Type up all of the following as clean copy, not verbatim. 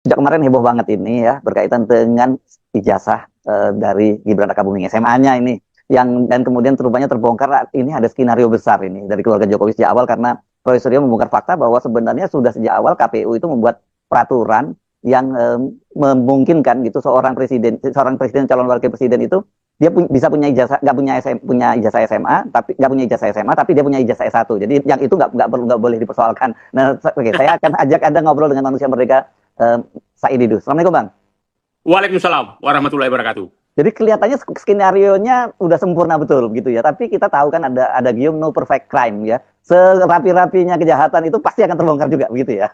Sejak kemarin heboh banget ini ya berkaitan dengan ijazah dari Gibran Rakabuming SMA-nya ini yang dan kemudian rupanya terbongkar ini ada skenario besar ini dari keluarga Jokowi sejak awal karena Profesor Rio membongkar fakta bahwa sebenarnya sudah sejak awal KPU itu membuat peraturan yang memungkinkan gitu seorang presiden calon wakil presiden itu dia bisa punya ijazah nggak punya punya ijazah SMA tapi nggak punya ijazah SMA tapi dia punya ijazah S1 jadi yang itu nggak boleh dipersoalkan. Nah, oke, saya akan ajak Anda ngobrol dengan manusia mereka. Said Didu. Assalamualaikum Bang. Waalaikumsalam warahmatullahi wabarakatuh. Jadi kelihatannya skenario-nya udah sempurna betul gitu ya. Tapi kita tahu kan ada gium no perfect crime ya. Serapi-rapinya kejahatan itu pasti akan terbongkar juga begitu ya.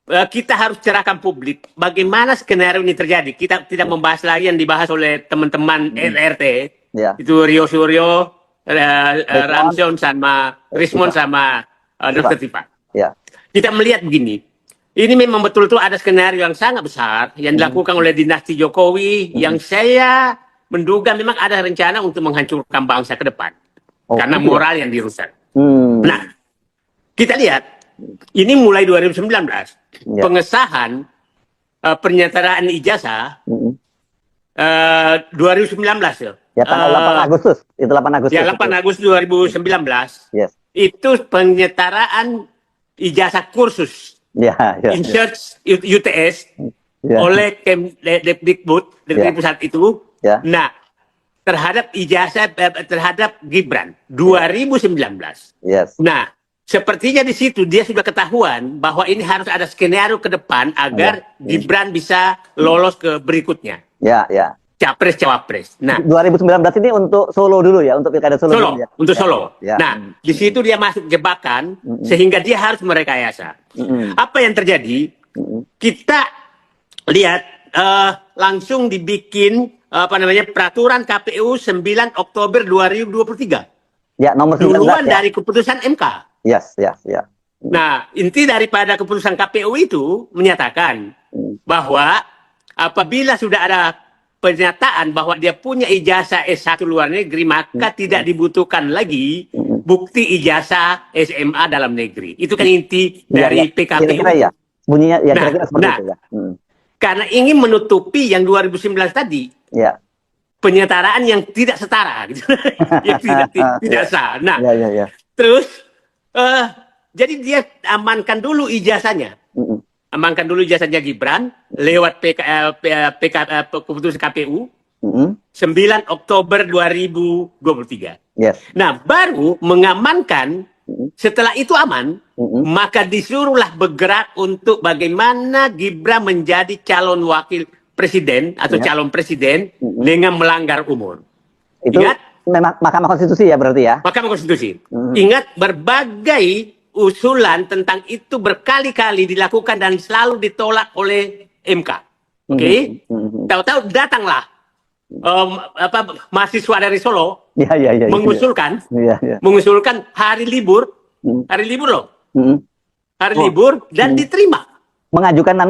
Kita harus cerahkan publik bagaimana skenario ini terjadi. Kita tidak membahas lagi yang dibahas oleh teman-teman RT. Ya. Itu Rio Suryo, Ramson sama Rismon sama Dr. Tifa. Ya. Kita melihat begini. Ini memang betul-betul ada skenario yang sangat besar yang dilakukan oleh dinasti Jokowi yang saya menduga memang ada rencana untuk menghancurkan bangsa ke depan. Karena moral yang dirusak. Nah, kita lihat ini mulai 2019 pengesahan pernyataan ijazah 2019 ya. Ya tanggal 8 Agustus. Itu 8 Agustus. Ya 8 Agustus 2019. Yes. Itu penyetaraan ijazah kursus. Insert UTS oleh Kemdikbud dari pusat itu. Nah, terhadap ijazah terhadap Gibran 2019. Yes. Nah, sepertinya di situ dia sudah ketahuan bahwa ini harus ada skenario ke depan agar Gibran bisa lolos ke berikutnya. Ya. Capres cawapres. Nah, 2019 ini untuk Solo dulu ya, untuk pilkada Solo. Dulu, ya? Untuk Solo. Ya. Nah, di situ dia masuk jebakan sehingga dia harus merekayasa. Apa yang terjadi? Kita lihat langsung dibikin peraturan KPU 9 Oktober 2023. Ya, nomor 19. Duluan dari keputusan MK. Yes. Nah, inti daripada keputusan KPU itu menyatakan bahwa apabila sudah ada pernyataan bahwa dia punya ijazah S1 luar negeri, maka tidak dibutuhkan lagi bukti ijazah SMA dalam negeri. Itu kan inti dari PKPU. Kira-kira ya. Bunyinya ya kira-kira seperti itu ya. Karena ingin menutupi yang 2019 tadi. Ya. Penyetaraan yang tidak setara gitu. Yang tidak sah. Nah, terus jadi dia amankan dulu ijazahnya. Amankan dulu ijazahnya Gibran lewat keputusan KPU 9 Oktober 2023. Yes. Nah, baru mengamankan setelah itu aman, maka disuruhlah bergerak untuk bagaimana Gibran menjadi calon wakil presiden atau calon presiden dengan melanggar umur. Itu ingat? Mahkamah Konstitusi ya berarti ya? Mahkamah Konstitusi. Ingat berbagai usulan tentang itu berkali-kali dilakukan dan selalu ditolak oleh MK. Oke? Tahu-tahu datanglah mahasiswa dari Solo mengusulkan mengusulkan hari libur loh. Hari libur dan diterima. Mengajukan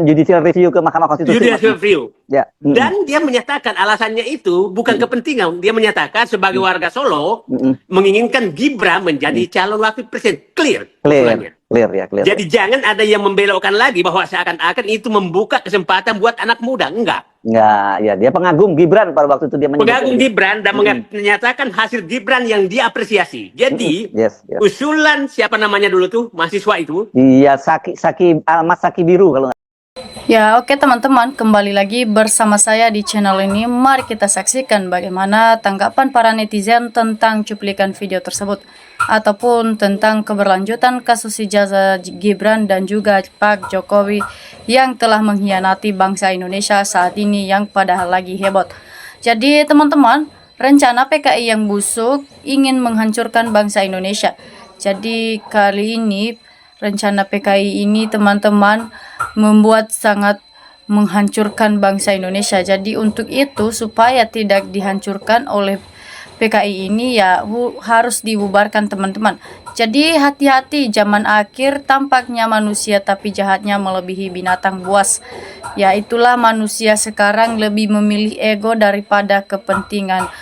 judicial review ke Mahkamah Konstitusi. Judicial review. Ya. Dan dia menyatakan alasannya itu bukan kepentingan. Dia menyatakan sebagai warga Solo menginginkan Gibran menjadi calon wakil presiden. Clear. Jadi jangan ada yang membelokkan lagi bahwa seakan-akan itu membuka kesempatan buat anak muda. Enggak, ya dia pengagum Gibran pada waktu itu dia pengagum Gibran dan menyatakan hasil Gibran yang dia apresiasi. Jadi usulan siapa namanya dulu tuh mahasiswa itu? Iya, Mas Saki Biru kalau ya. Oke teman-teman, kembali lagi bersama saya di channel ini. Mari kita saksikan bagaimana tanggapan para netizen tentang cuplikan video tersebut ataupun tentang keberlanjutan kasus ijazah Gibran dan juga Pak Jokowi yang telah mengkhianati bangsa Indonesia saat ini yang padahal lagi heboh. Jadi teman-teman, rencana PKI yang busuk ingin menghancurkan bangsa Indonesia. Jadi kali ini rencana PKI ini teman-teman membuat sangat menghancurkan bangsa Indonesia. Jadi untuk itu supaya tidak dihancurkan oleh PKI ini ya harus dibubarkan teman-teman. Jadi hati-hati, zaman akhir tampaknya manusia tapi jahatnya melebihi binatang buas. Ya itulah manusia sekarang lebih memilih ego daripada kepentingan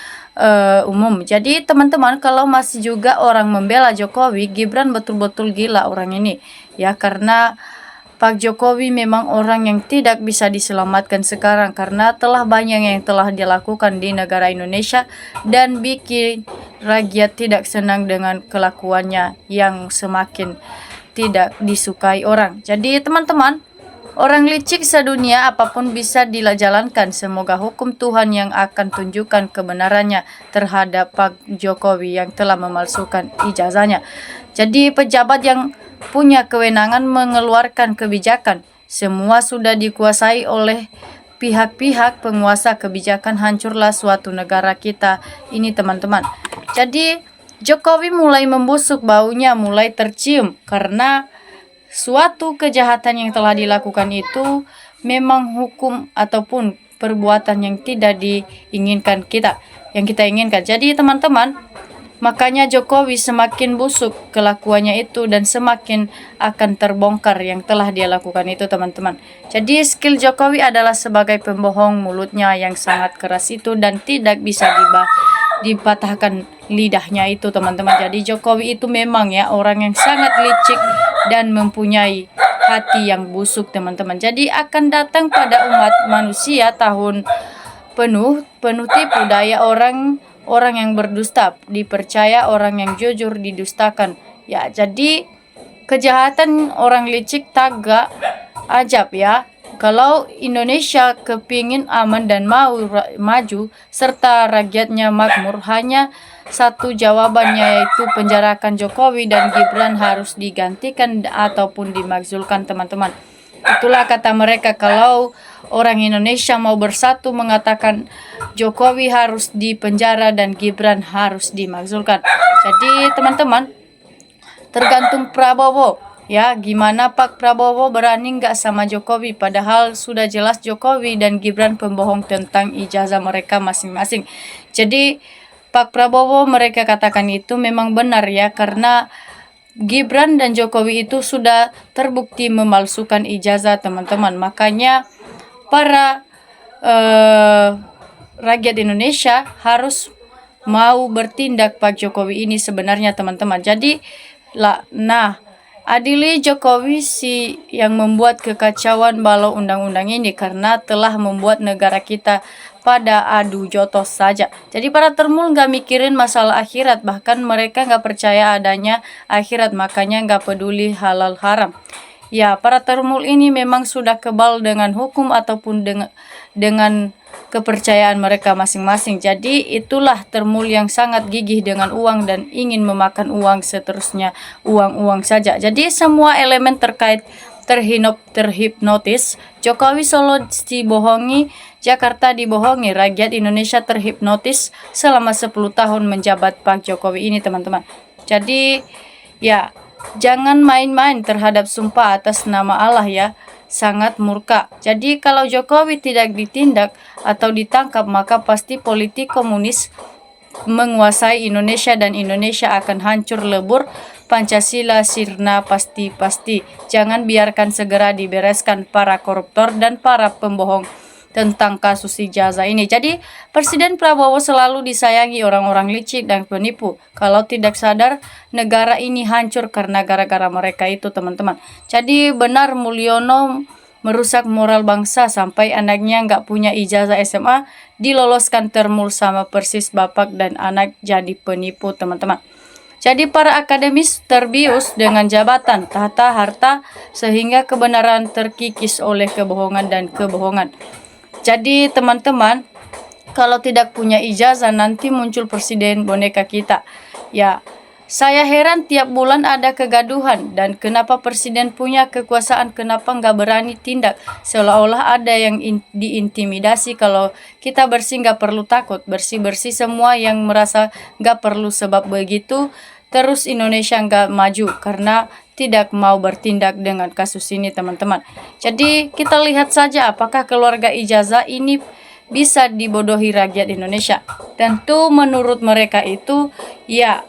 umum. Jadi teman-teman, kalau masih juga orang membela Jokowi, Gibran betul-betul gila orang ini ya, karena Pak Jokowi memang orang yang tidak bisa diselamatkan sekarang karena telah banyak yang telah dilakukan di negara Indonesia dan bikin rakyat tidak senang dengan kelakuannya yang semakin tidak disukai orang. Jadi teman-teman, orang licik sedunia apapun bisa dijalankan. Semoga hukum Tuhan yang akan tunjukkan kebenarannya terhadap Pak Jokowi yang telah memalsukan ijazahnya. Jadi pejabat yang punya kewenangan mengeluarkan kebijakan, semua sudah dikuasai oleh pihak-pihak penguasa kebijakan, hancurlah suatu negara kita ini teman-teman. Jadi Jokowi mulai membusuk, baunya mulai tercium karena suatu kejahatan yang telah dilakukan itu memang hukum ataupun perbuatan yang tidak diinginkan yang kita inginkan. Jadi teman-teman, makanya Jokowi semakin busuk kelakuannya itu dan semakin akan terbongkar yang telah dia lakukan itu teman-teman. Jadi skill Jokowi adalah sebagai pembohong, mulutnya yang sangat keras itu dan tidak bisa dipatahkan lidahnya itu teman-teman. Jadi Jokowi itu memang ya orang yang sangat licik dan mempunyai hati yang busuk teman-teman. Jadi akan datang pada umat manusia tahun penuh tipu daya orang yang berdusta, dipercaya orang yang jujur didustakan. Ya, jadi kejahatan orang licik tagak ajab ya. Kalau Indonesia kepingin aman dan mau maju serta rakyatnya makmur, hanya satu jawabannya yaitu penjarakan Jokowi dan Gibran harus digantikan ataupun dimakzulkan teman-teman. Itulah kata mereka kalau orang Indonesia mau bersatu mengatakan Jokowi harus dipenjara dan Gibran harus dimakzulkan. Jadi teman-teman, tergantung Prabowo ya, gimana Pak Prabowo berani nggak sama Jokowi, padahal sudah jelas Jokowi dan Gibran pembohong tentang ijazah mereka masing-masing. Jadi Pak Prabowo mereka katakan itu memang benar ya, karena Gibran dan Jokowi itu sudah terbukti memalsukan ijazah teman-teman. Makanya para rakyat Indonesia harus mau bertindak Pak Jokowi ini sebenarnya teman-teman. Jadi adili Jokowi si yang membuat kekacauan balau undang-undang ini karena telah membuat negara kita pada adu jotos saja. Jadi para termul nggak mikirin masalah akhirat, bahkan mereka nggak percaya adanya akhirat, makanya nggak peduli halal haram. Ya, para termul ini memang sudah kebal dengan hukum ataupun dengan kepercayaan mereka masing-masing. Jadi itulah termul yang sangat gigih dengan uang dan ingin memakan uang seterusnya, uang saja. Jadi semua elemen terkait terhipnotis. Jokowi Solo dibohongi, Jakarta dibohongi, rakyat Indonesia terhipnotis selama 10 tahun menjabat Pak Jokowi ini teman-teman. Jadi ya, jangan main-main terhadap sumpah atas nama Allah ya, sangat murka. Jadi kalau Jokowi tidak ditindak atau ditangkap, maka pasti politik komunis menguasai Indonesia dan Indonesia akan hancur lebur. Pancasila sirna pasti. Jangan biarkan segera dibereskan para koruptor dan para pembohong tentang kasus ijazah ini. Jadi Presiden Prabowo selalu disayangi orang-orang licik dan penipu. Kalau tidak sadar, negara ini hancur karena gara-gara mereka itu teman-teman. Jadi benar Mulyono merusak moral bangsa sampai anaknya nggak punya ijazah SMA diloloskan termul sama persis bapak dan anak jadi penipu teman-teman. Jadi para akademis terbius dengan jabatan, tahta, harta sehingga kebenaran terkikis oleh kebohongan dan kebohongan. Jadi teman-teman, kalau tidak punya ijazah nanti muncul presiden boneka kita. Ya, saya heran tiap bulan ada kegaduhan dan kenapa presiden punya kekuasaan, kenapa nggak berani tindak, seolah-olah ada yang diintimidasi. Kalau kita bersih nggak perlu takut, bersih-bersih semua yang merasa nggak perlu, sebab begitu terus Indonesia nggak maju karena tidak mau bertindak dengan kasus ini teman-teman. Jadi kita lihat saja apakah keluarga ijazah ini bisa dibodohi rakyat Indonesia. Tentu menurut mereka itu ya,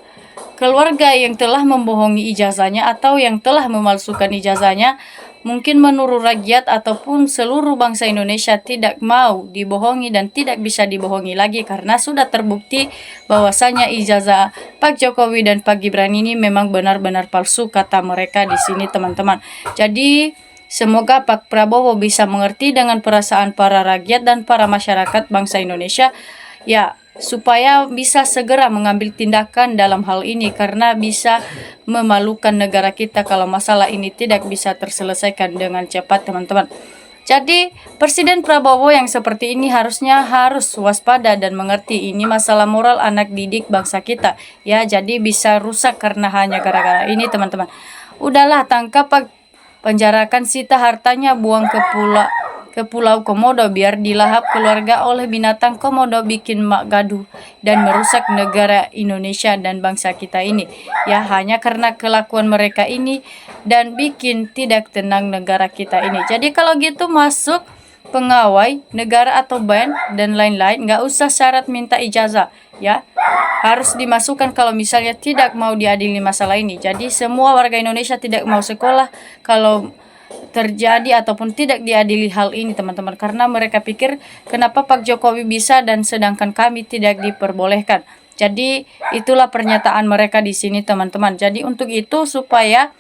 keluarga yang telah membohongi ijazahnya atau yang telah memalsukan ijazahnya, mungkin menurut rakyat ataupun seluruh bangsa Indonesia tidak mau dibohongi dan tidak bisa dibohongi lagi karena sudah terbukti bahwasanya ijazah Pak Jokowi dan Pak Gibran ini memang benar-benar palsu kata mereka di sini teman-teman. Jadi Semoga Pak Prabowo bisa mengerti dengan perasaan para rakyat dan para masyarakat bangsa Indonesia, ya, supaya bisa segera mengambil tindakan dalam hal ini, karena bisa memalukan negara kita kalau masalah ini tidak bisa terselesaikan dengan cepat, teman-teman. Jadi Presiden Prabowo yang seperti ini harus waspada dan mengerti ini masalah moral anak didik bangsa kita, ya. Jadi bisa rusak karena hanya gara-gara ini, teman-teman. Udahlah, tangkap Pak, penjarakan, sita hartanya, buang ke Pulau Komodo biar dilahap keluarga oleh binatang komodo, bikin mak gaduh dan merusak negara Indonesia dan bangsa kita ini, ya, hanya karena kelakuan mereka ini dan bikin tidak tenang negara kita ini. Jadi kalau gitu masuk pengawai negara atau band dan lain-lain, nggak usah syarat minta ijazah, ya, harus dimasukkan kalau misalnya tidak mau diadili masalah ini. Jadi semua warga Indonesia tidak mau sekolah kalau terjadi ataupun tidak diadili hal ini, teman-teman, karena mereka pikir kenapa Pak Jokowi bisa dan sedangkan kami tidak diperbolehkan. Jadi itulah pernyataan mereka di sini, teman-teman. Jadi untuk itu supaya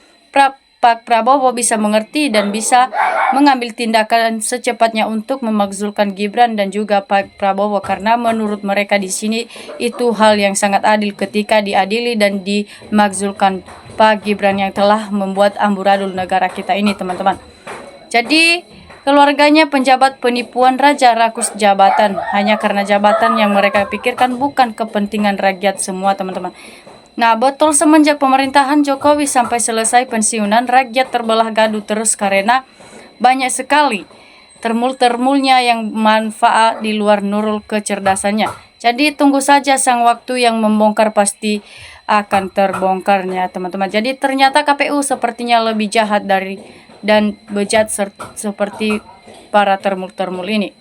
Pak Prabowo bisa mengerti dan bisa mengambil tindakan secepatnya untuk memakzulkan Gibran dan juga Pak Prabowo, karena menurut mereka di sini itu hal yang sangat adil ketika diadili dan dimakzulkan Pak Gibran yang telah membuat amburadul negara kita ini, teman-teman. Jadi keluarganya penjabat penipuan raja rakus jabatan hanya karena jabatan yang mereka pikirkan, bukan kepentingan rakyat semua, teman-teman. Nah, betul, semenjak pemerintahan Jokowi sampai selesai pensiunan, rakyat terbelah gaduh terus karena banyak sekali termul-termulnya yang manfaat di luar nurul kecerdasannya. Jadi tunggu saja sang waktu yang membongkar pasti akan terbongkarnya, teman-teman. Jadi ternyata KPU sepertinya lebih jahat dari dan bejat seperti para termul-termul ini.